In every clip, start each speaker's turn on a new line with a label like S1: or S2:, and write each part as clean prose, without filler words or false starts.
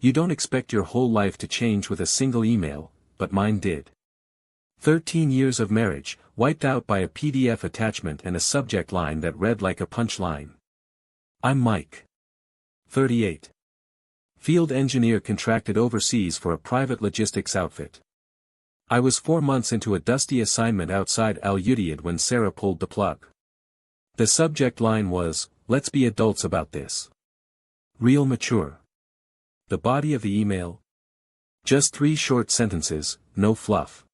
S1: You don't expect your whole life to change with a single email, but mine did. 13 years of marriage, wiped out by a PDF attachment and a subject line that read like a punchline. I'm Mike. 38. Field engineer contracted overseas for a private logistics outfit. I was 4 months into a dusty assignment outside Al Udeid when Sarah pulled the plug. The subject line was, "Let's be adults about this." Real mature. The body of the email? Just 3 short sentences, no fluff.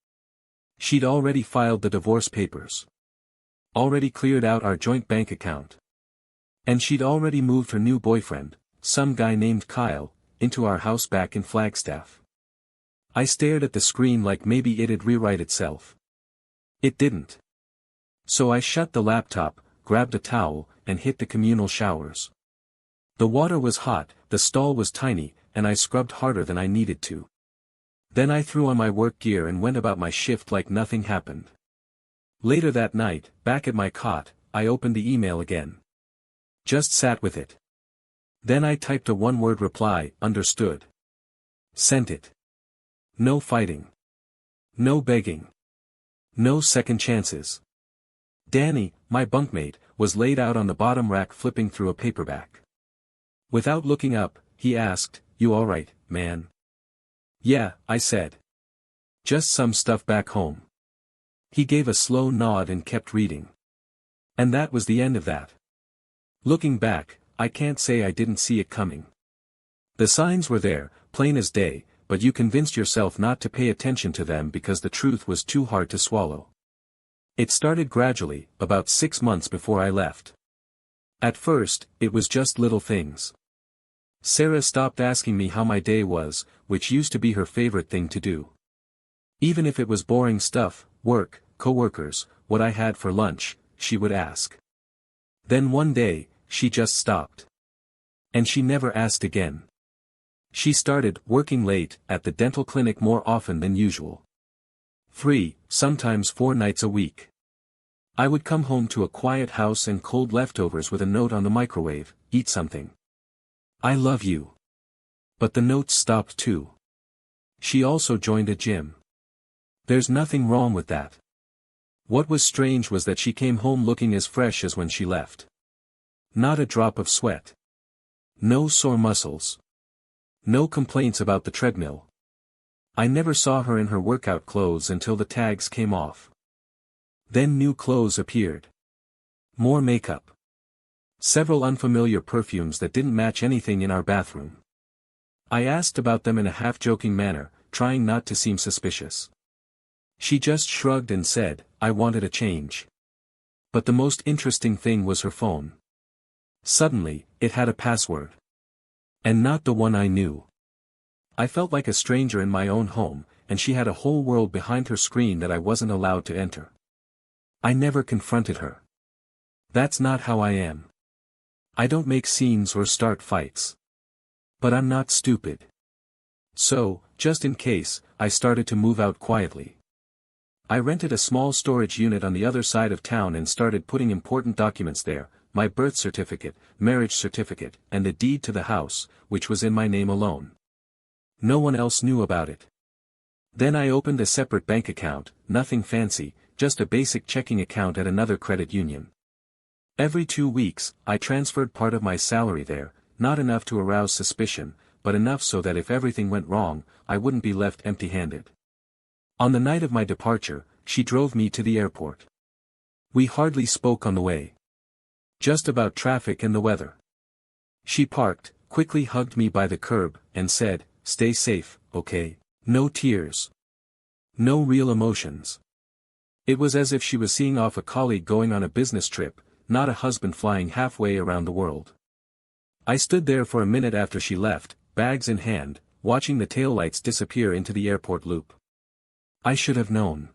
S1: She'd already filed the divorce papers. Already cleared out our joint bank account. And she'd already moved her new boyfriend, some guy named Kyle, into our house back in Flagstaff. I stared at the screen like maybe it'd rewrite itself. It didn't. So I shut the laptop, grabbed a towel, and hit the communal showers. The water was hot, the stall was tiny, and I scrubbed harder than I needed to. Then I threw on my work gear and went about my shift like nothing happened. Later that night, back at my cot, I opened the email again. Just sat with it. Then I typed a one-word reply, understood. Sent it. No fighting. No begging. No second chances. Danny, my bunkmate, was laid out on the bottom rack flipping through a paperback. Without looking up, he asked, "You alright, man?" "Yeah," I said. "Just some stuff back home." He gave a slow nod and kept reading. And that was the end of that. Looking back, I can't say I didn't see it coming. The signs were there, plain as day, but you convinced yourself not to pay attention to them because the truth was too hard to swallow. It started gradually, about 6 months before I left. At first, it was just little things. Sarah stopped asking me how my day was, which used to be her favorite thing to do. Even if it was boring stuff, work, coworkers, what I had for lunch, she would ask. Then one day, she just stopped. And she never asked again. She started working late at the dental clinic more often than usual. 3, sometimes 4 nights a week. I would come home to a quiet house and cold leftovers with a note on the microwave, "Eat something. I love you." But the notes stopped too. She also joined a gym. There's nothing wrong with that. What was strange was that she came home looking as fresh as when she left. Not a drop of sweat. No sore muscles. No complaints about the treadmill. I never saw her in her workout clothes until the tags came off. Then new clothes appeared. More makeup. Several unfamiliar perfumes that didn't match anything in our bathroom. I asked about them in a half-joking manner, trying not to seem suspicious. She just shrugged and said, "I wanted a change." But the most interesting thing was her phone. Suddenly, it had a password. And not the one I knew. I felt like a stranger in my own home, and she had a whole world behind her screen that I wasn't allowed to enter. I never confronted her. That's not how I am. I don't make scenes or start fights. But I'm not stupid. So, just in case, I started to move out quietly. I rented a small storage unit on the other side of town and started putting important documents there, my birth certificate, marriage certificate, and the deed to the house, which was in my name alone. No one else knew about it. Then I opened a separate bank account, nothing fancy, just a basic checking account at another credit union. Every 2 weeks, I transferred part of my salary there, not enough to arouse suspicion, but enough so that if everything went wrong, I wouldn't be left empty-handed. On the night of my departure, she drove me to the airport. We hardly spoke on the way. Just about traffic and the weather. She parked, quickly hugged me by the curb, and said, "Stay safe, okay?" No tears. No real emotions. It was as if she was seeing off a colleague going on a business trip, not a husband flying halfway around the world. I stood there for a minute after she left, bags in hand, watching the taillights disappear into the airport loop. I should have known.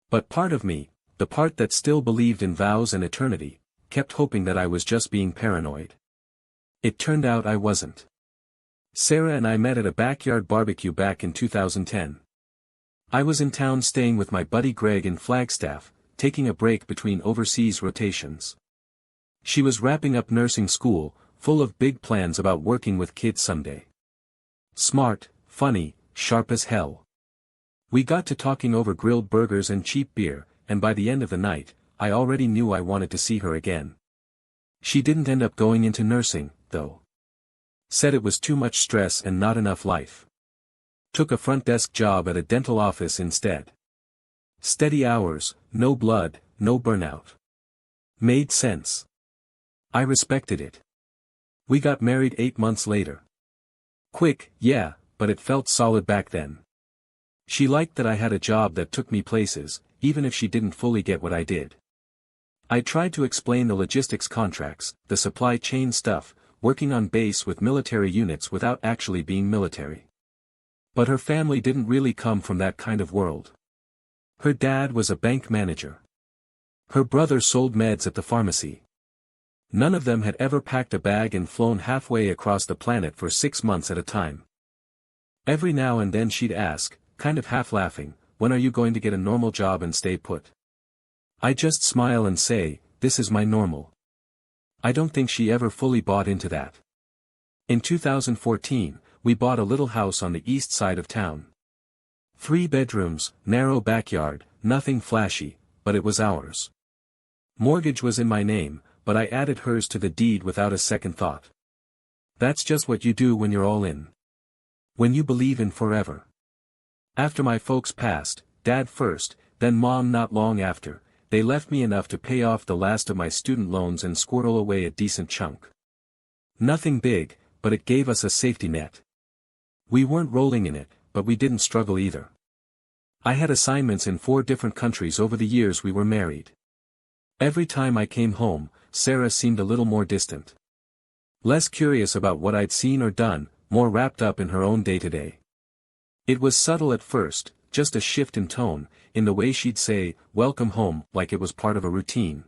S1: But part of me, the part that still believed in vows and eternity, kept hoping that I was just being paranoid. It turned out I wasn't. Sarah and I met at a backyard barbecue back in 2010. I was in town staying with my buddy Greg in Flagstaff, taking a break between overseas rotations. She was wrapping up nursing school, full of big plans about working with kids someday. Smart, funny, sharp as hell. We got to talking over grilled burgers and cheap beer, and by the end of the night, I already knew I wanted to see her again. She didn't end up going into nursing, though. Said it was too much stress and not enough life. Took a front desk job at a dental office instead. Steady hours, no blood, no burnout. Made sense. I respected it. We got married 8 months later. Quick, yeah, but it felt solid back then. She liked that I had a job that took me places, even if she didn't fully get what I did. I tried to explain the logistics contracts, the supply chain stuff, working on base with military units without actually being military. But her family didn't really come from that kind of world. Her dad was a bank manager. Her brother sold meds at the pharmacy. None of them had ever packed a bag and flown halfway across the planet for 6 months at a time. Every now and then she'd ask, kind of half laughing, when are you going to get a normal job and stay put? I just smile and say, this is my normal. I don't think she ever fully bought into that. In 2014, we bought a little house on the east side of town. 3 bedrooms, narrow backyard, nothing flashy, but it was ours. Mortgage was in my name, but I added hers to the deed without a second thought. That's just what you do when you're all in. When you believe in forever. After my folks passed, Dad first, then Mom not long after, they left me enough to pay off the last of my student loans and squirrel away a decent chunk. Nothing big, but it gave us a safety net. We weren't rolling in it, but we didn't struggle either. I had assignments in 4 different countries over the years we were married. Every time I came home, Sarah seemed a little more distant. Less curious about what I'd seen or done, more wrapped up in her own day-to-day. It was subtle at first, just a shift in tone, in the way she'd say, "Welcome home," like it was part of a routine.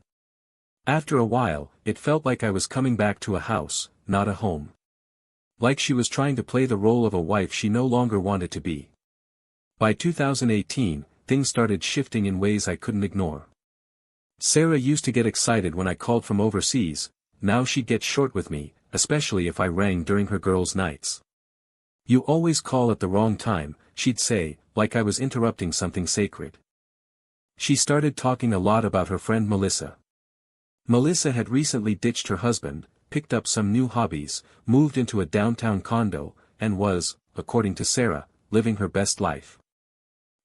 S1: After a while, it felt like I was coming back to a house, not a home. Like she was trying to play the role of a wife she no longer wanted to be. By 2018, things started shifting in ways I couldn't ignore. Sarah used to get excited when I called from overseas, now she'd get short with me, especially if I rang during her girls' nights. "You always call at the wrong time," she'd say, like I was interrupting something sacred. She started talking a lot about her friend Melissa. Melissa had recently ditched her husband, picked up some new hobbies, moved into a downtown condo, and was, according to Sarah, living her best life.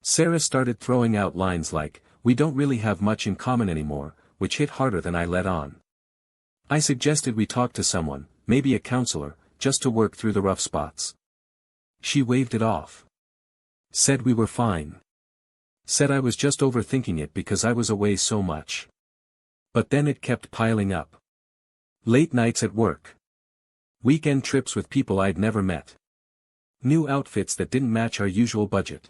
S1: Sarah started throwing out lines like, "We don't really have much in common anymore," which hit harder than I let on. I suggested we talk to someone, maybe a counselor, just to work through the rough spots. She waved it off. Said we were fine. Said I was just overthinking it because I was away so much. But then it kept piling up. Late nights at work. Weekend trips with people I'd never met. New outfits that didn't match our usual budget.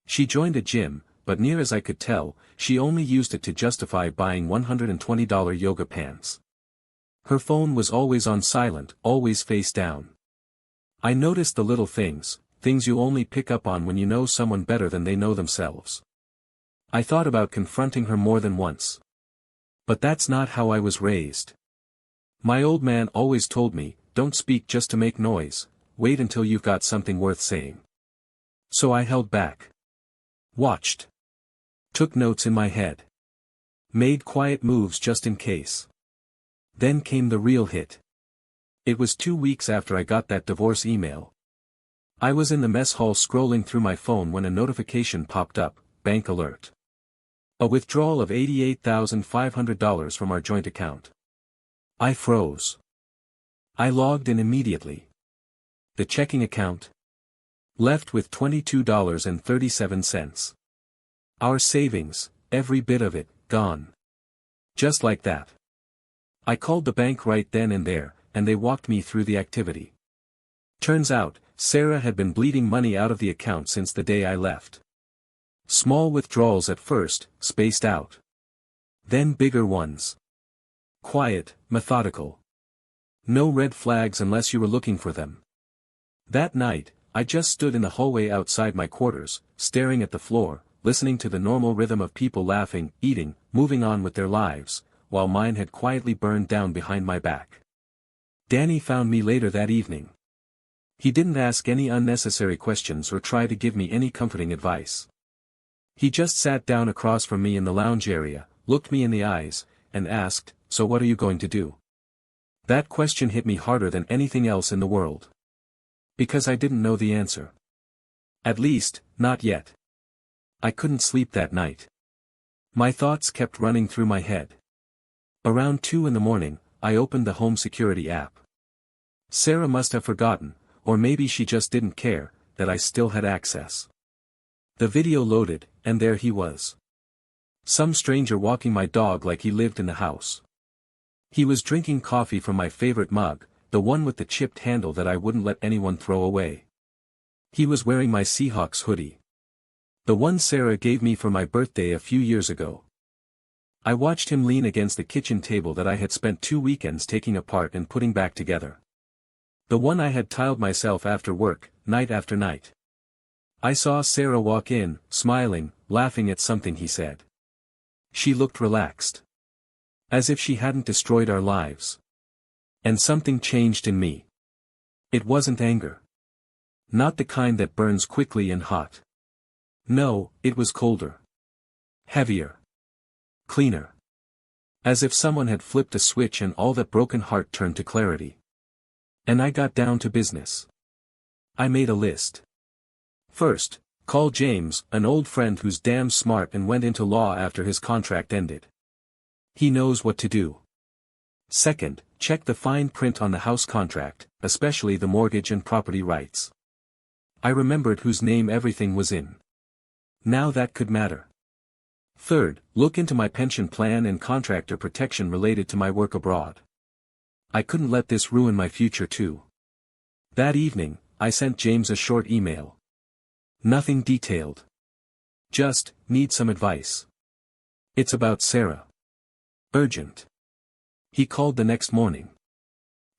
S1: She joined a gym, but near as I could tell, she only used it to justify buying $120 yoga pants. Her phone was always on silent, always face down. I noticed the little things you only pick up on when you know someone better than they know themselves. I thought about confronting her more than once. But that's not how I was raised. My old man always told me, don't speak just to make noise, wait until you've got something worth saying. So I held back. Watched. Took notes in my head. Made quiet moves just in case. Then came the real hit. It was 2 weeks after I got that divorce email. I was in the mess hall scrolling through my phone when a notification popped up, bank alert. A withdrawal of $88,500 from our joint account. I froze. I logged in immediately. The checking account. Left with $22.37. Our savings, every bit of it, gone. Just like that. I called the bank right then and there, and they walked me through the activity. Turns out, Sarah had been bleeding money out of the account since the day I left. Small withdrawals at first, spaced out. Then bigger ones. Quiet, methodical. No red flags unless you were looking for them. That night, I just stood in the hallway outside my quarters, staring at the floor, listening to the normal rhythm of people laughing, eating, moving on with their lives, while mine had quietly burned down behind my back. Danny found me later that evening. He didn't ask any unnecessary questions or try to give me any comforting advice. He just sat down across from me in the lounge area, looked me in the eyes, and asked, "So what are you going to do?" That question hit me harder than anything else in the world. Because I didn't know the answer. At least, not yet. I couldn't sleep that night. My thoughts kept running through my head. Around 2 in the morning, I opened the home security app. Sarah must have forgotten, or maybe she just didn't care, that I still had access. The video loaded, and there he was. Some stranger walking my dog like he lived in the house. He was drinking coffee from my favorite mug, the one with the chipped handle that I wouldn't let anyone throw away. He was wearing my Seahawks hoodie. The one Sarah gave me for my birthday a few years ago. I watched him lean against the kitchen table that I had spent 2 weekends taking apart and putting back together. The one I had tiled myself after work, night after night. I saw Sarah walk in, smiling, laughing at something he said. She looked relaxed. As if she hadn't destroyed our lives. And something changed in me. It wasn't anger. Not the kind that burns quickly and hot. No, it was colder. Heavier. Cleaner. As if someone had flipped a switch and all that broken heart turned to clarity. And I got down to business. I made a list. First, call James, an old friend who's damn smart and went into law after his contract ended. He knows what to do. Second, check the fine print on the house contract, especially the mortgage and property rights. I remembered whose name everything was in. Now that could matter. Third, look into my pension plan and contractor protection related to my work abroad. I couldn't let this ruin my future too. That evening, I sent James a short email. Nothing detailed. Just, need some advice. It's about Sarah. Urgent. He called the next morning.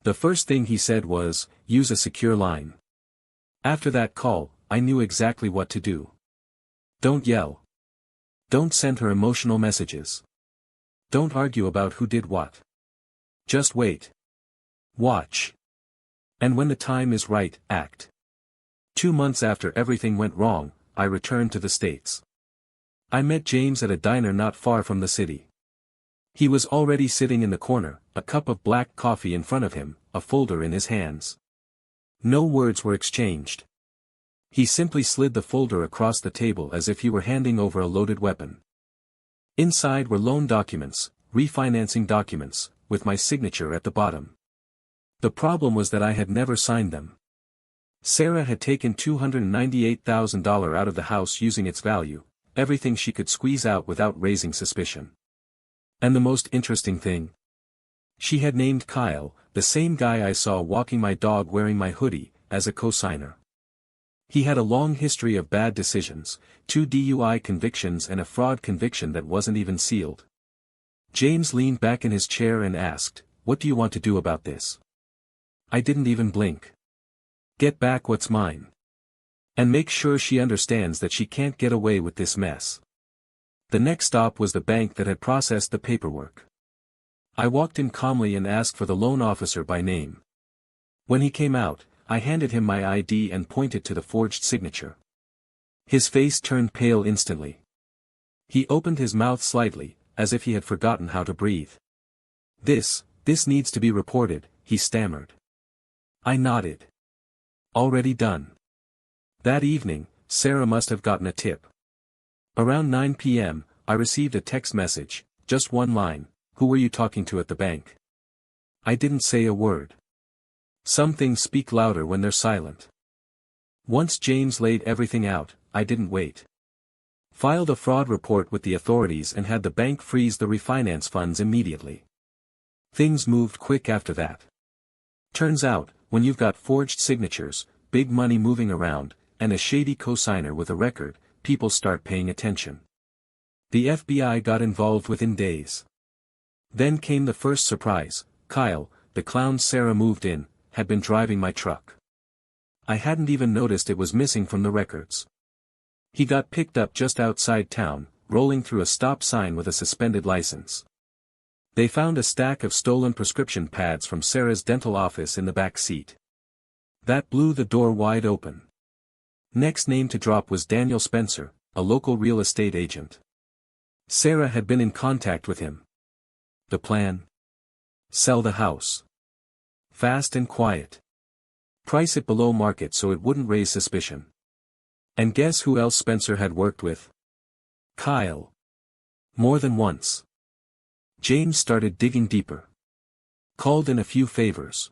S1: The first thing he said was, use a secure line. After that call, I knew exactly what to do. Don't yell. Don't send her emotional messages. Don't argue about who did what. Just wait. Watch. And when the time is right, act. 2 months after everything went wrong, I returned to the States. I met James at a diner not far from the city. He was already sitting in the corner, a cup of black coffee in front of him, a folder in his hands. No words were exchanged. He simply slid the folder across the table as if he were handing over a loaded weapon. Inside were loan documents, refinancing documents, with my signature at the bottom. The problem was that I had never signed them. Sarah had taken $298,000 out of the house using its value, everything she could squeeze out without raising suspicion. And the most interesting thing? She had named Kyle, the same guy I saw walking my dog wearing my hoodie, as a co-signer. He had a long history of bad decisions, 2 DUI convictions and a fraud conviction that wasn't even sealed. James leaned back in his chair and asked, "What do you want to do about this?" I didn't even blink. Get back what's mine. And make sure she understands that she can't get away with this mess. The next stop was the bank that had processed the paperwork. I walked in calmly and asked for the loan officer by name. When he came out, I handed him my ID and pointed to the forged signature. His face turned pale instantly. He opened his mouth slightly, as if he had forgotten how to breathe. This needs to be reported," he stammered. I nodded. Already done. That evening, Sarah must have gotten a tip. Around 9 p.m., I received a text message, just one line, "Who were you talking to at the bank?" I didn't say a word. Some things speak louder when they're silent. Once James laid everything out, I didn't wait. Filed a fraud report with the authorities and had the bank freeze the refinance funds immediately. Things moved quick after that. Turns out, when you've got forged signatures, big money moving around, and a shady cosigner with a record, people start paying attention. The FBI got involved within days. Then came the first surprise. Kyle, the clown Sarah moved in, had been driving my truck. I hadn't even noticed it was missing from the records. He got picked up just outside town, rolling through a stop sign with a suspended license. They found a stack of stolen prescription pads from Sarah's dental office in the back seat. That blew the door wide open. Next name to drop was Daniel Spencer, a local real estate agent. Sarah had been in contact with him. The plan? Sell the house. Fast and quiet. Price it below market so it wouldn't raise suspicion. And guess who else Spencer had worked with? Kyle. More than once. James started digging deeper. Called in a few favors.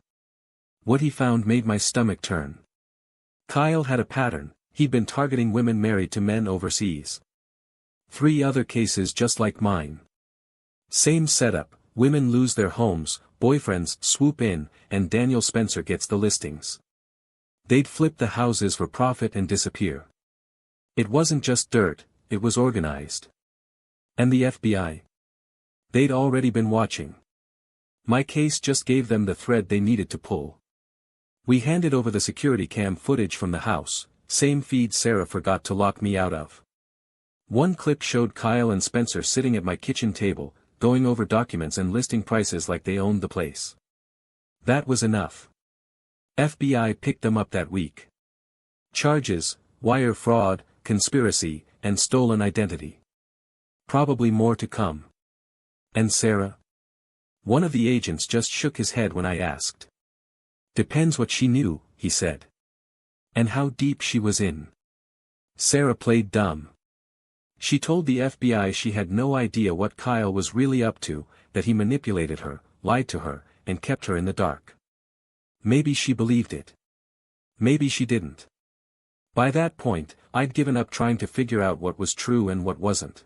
S1: What he found made my stomach turn. Kyle had a pattern. He'd been targeting women married to men overseas. 3 other cases just like mine. Same setup, women lose their homes, boyfriends swoop in, and Daniel Spencer gets the listings. They'd flip the houses for profit and disappear. It wasn't just dirt, it was organized. And the FBI? They'd already been watching. My case just gave them the thread they needed to pull. We handed over the security cam footage from the house, same feed Sarah forgot to lock me out of. One clip showed Kyle and Spencer sitting at my kitchen table, going over documents and listing prices like they owned the place. That was enough. FBI picked them up that week. Charges: wire fraud, conspiracy, and stolen identity. Probably more to come. And Sarah? One of the agents just shook his head when I asked. Depends what she knew, he said. And how deep she was in. Sarah played dumb. She told the FBI she had no idea what Kyle was really up to, that he manipulated her, lied to her, and kept her in the dark. Maybe she believed it. Maybe she didn't. By that point, I'd given up trying to figure out what was true and what wasn't.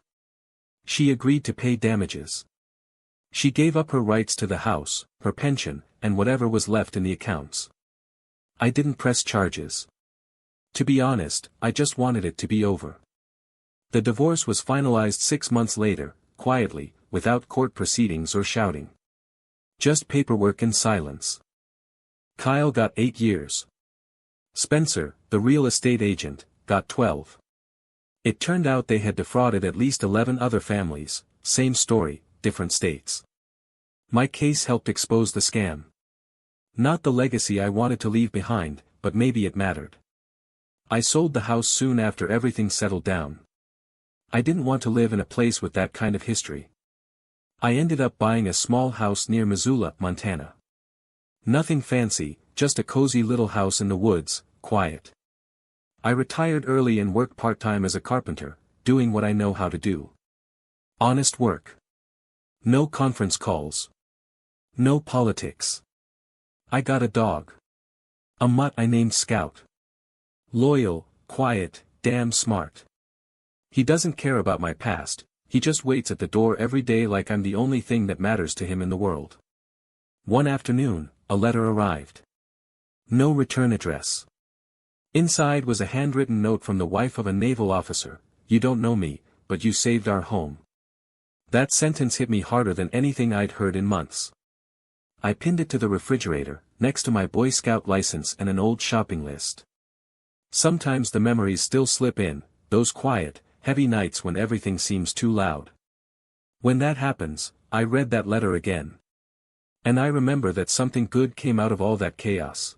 S1: She agreed to pay damages. She gave up her rights to the house, her pension, and whatever was left in the accounts. I didn't press charges. To be honest, I just wanted it to be over. The divorce was finalized 6 months later, quietly, without court proceedings or shouting. Just paperwork and silence. Kyle got 8 years. Spencer, the real estate agent, got 12. It turned out they had defrauded at least 11 other families, same story, different states. My case helped expose the scam. Not the legacy I wanted to leave behind, but maybe it mattered. I sold the house soon after everything settled down. I didn't want to live in a place with that kind of history. I ended up buying a small house near Missoula, Montana. Nothing fancy, just a cozy little house in the woods, quiet. I retired early and worked part-time as a carpenter, doing what I know how to do. Honest work. No conference calls. No politics. I got a dog. A mutt I named Scout. Loyal, quiet, damn smart. He doesn't care about my past, he just waits at the door every day like I'm the only thing that matters to him in the world. One afternoon, a letter arrived. No return address. Inside was a handwritten note from the wife of a naval officer: "You don't know me, but you saved our home." That sentence hit me harder than anything I'd heard in months. I pinned it to the refrigerator, next to my Boy Scout license and an old shopping list. Sometimes the memories still slip in, those quiet, heavy nights when everything seems too loud. When that happens, I read that letter again. And I remember that something good came out of all that chaos.